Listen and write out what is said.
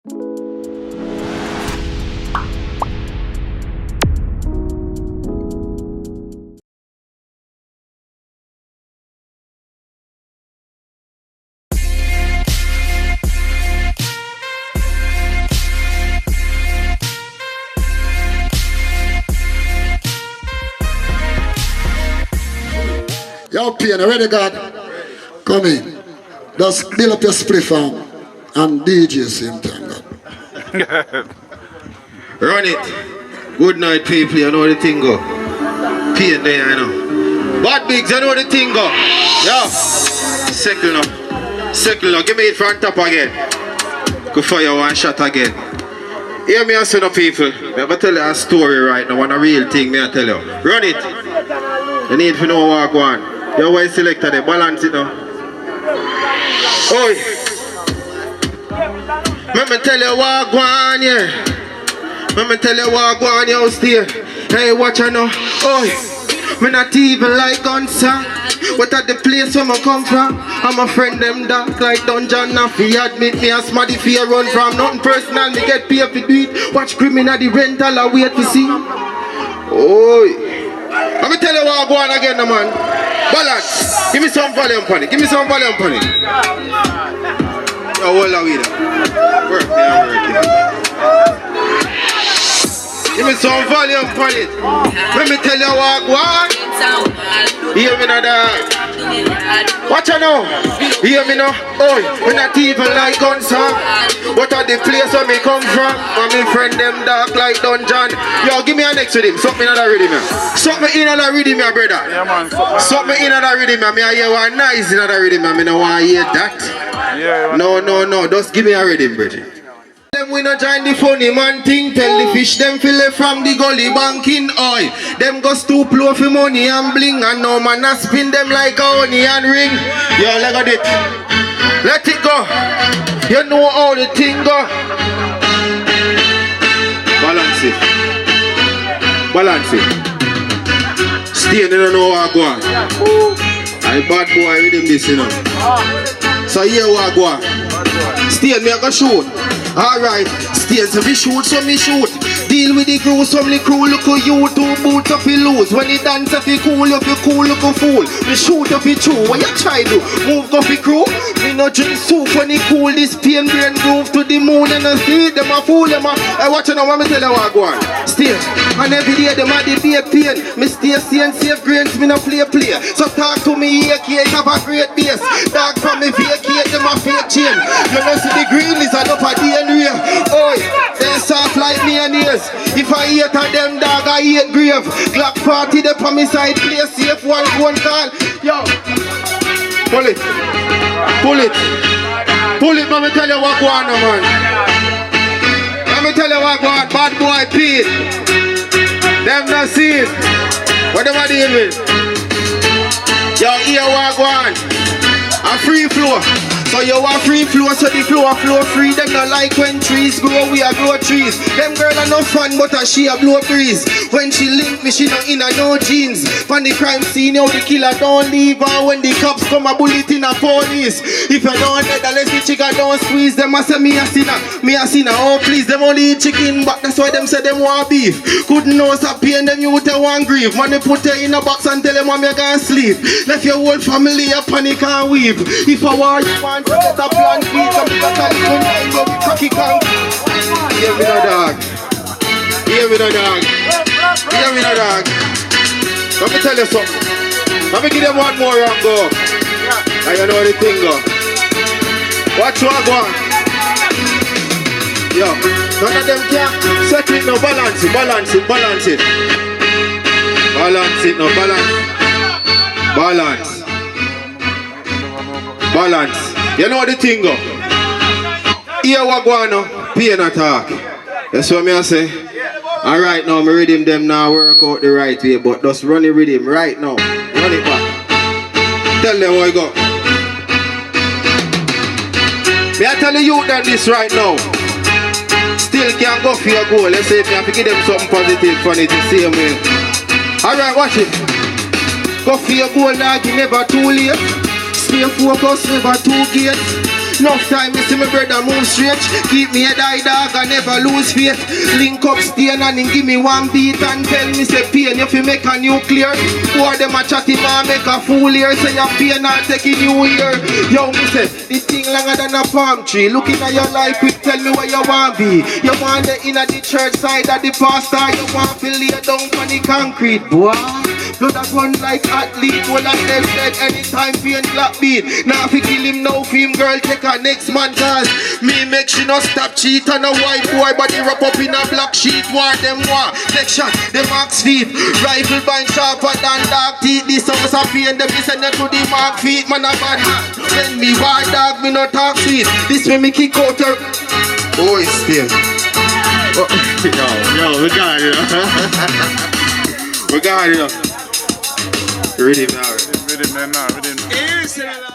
Yo, Payne, ready, God? Come in. Just build up your Preforming and DJ same time, God. Run it. Good night, people. You know the thing go. Payne there, I know. Bad Bigs, you know the thing go. Yo. Circle now. Circle now. Give me it front top again. Go fire one shot again. Hear me and say no, people. I'm going to tell you a story right now. One a real thing, me I tell you. Run it. You need to know what go on. You always selected there. Balance it now. Oi. Let me tell you what go on, yeah. Let me tell you what go on, you stay. Hey, watch out now. Oi. Me not even like gunsa. What at the place where I come from? I'm a friend them dark like dungeon. Now fi admit me as smarty fear run from. Nothing personal, me get paid for do it. Watch criminal the rental, I wait to see. Oi. Let me tell you what go on again, man. Balance. Give me some volume on it. Give me some volume on it. Yo, hold on with it. Work me and work it. Give me some volume on it. Let me tell you what go on. Hear me now, dog. Watch out now. Hear me now. Oi, we not even like guns, huh? What are the place where me come from? And me friend them dark like dungeon. Yo, give me a next with him. Something in that rhythm, man. Something in that rhythm, my brother. Yeah, man. Something in that rhythm, man. Me I hear one nice in that rhythm, man. Me no want to hear that. Yeah, No. Just give me a rhythm, Bridget. Them we no join the funny man thing. Tell the fish them filet from the gully banking oil. Them go stoop low for money and bling. And no man a spin them like a onion ring. Yo, look at it. Let it go. You know how the thing go. Balance it. Balance it. Stay, you don't know what I go on. I bad boy with him this, you know. So here what I go on. Stay, me I go shoot. Alright, stay, so me shoot, so me shoot. Deal with the crew, some the crew look at you. Two boots if you lose. When you dance if you cool, look a fool. Me shoot if you true, what you try do? Move go fi crew. Me no drink soup when you cool. This Payne brain groove to the moon. And I see them a fool, them a. Hey, watch you now, what me tell you what go on. Stay, and every day them a the be a pain. Me stay and safe grains, me no play. So talk to me, AK have a great base. Dark from me vacate, them a fake chain. You know see the green is an upper DNA. Oi, they soft like me and ears. If I hate a them dog, I hate grave. Glock party, they on me side, play safe, one call. Yo, pull it. Pull it, let me tell you what go on, man. Let me tell you what go on, bad boy Payne. Them not see it. What am I dealing with? Yo, here what go on. A free flow. So you want free flow, so the flow free. Them not like when trees grow, we are grow trees. Them girl are no fun, but she a blow breeze. When she link me, she not in a no jeans. From the crime scene, yo, the killer don't leave her. When the cops come, a bullet in a police. If you don't let the lesbian chicken don't squeeze, them a say me a sinner. Oh please, them only eat chicken, but that's why them say them want beef. Couldn't know so pain, them you would tell one grief. Man, they put her in a box and tell them mom you can't sleep. Left your whole family a panic and weep. If I want you want to get a plan, please, I'm going to tell you go cocky can. Hear me no dog. Hear me no dog. Hear me no dog. Let me tell you something. Let me give them one more and go. And you know the thing go. Watch what go on. Yo, none of them can settle it now. Balance it. Balance. You know the thing go. Here what go on now. Payne attack. That's what me I say. And right now, my rhythm them now work out the right way, but just run the rhythm right now. Run it back. Tell them how you go. Me I tell the youth that this right now. Still can't go for your goal. Let's say if you have to give them something positive for it the same way. Alright, watch it. Go for your goal, dog, you never too late. Stay focused, never too gate. Enough time, me see my brother move straight. Keep me a die dog and never lose faith. Link up stain and then give me one beat and tell me say Payne if you make a nuclear. Boy them a chatty man make a fool here. Say your Payne and take a new year. Yo me say this thing longer than a palm tree. Looking at your life quick tell me where you want be. You want the inner the church side of the pastor. You want to lay down on the concrete boy. Blood that run like athlete. Well that dead anytime Payne clap beat. Now if you kill him now for him girl take her next man cause me make she not stop cheat on a white boy body wrap up in a black sheet. War them war section them max feet. Rifle bind sharper than dark teeth. This house a Payne them send them to the mark feet. Man a bad man. When me war dog me not talk sweet. This way me kick out her. Oh it's still. Oh, yo, we got it. We got it. Ready now. Ready, man. Ready.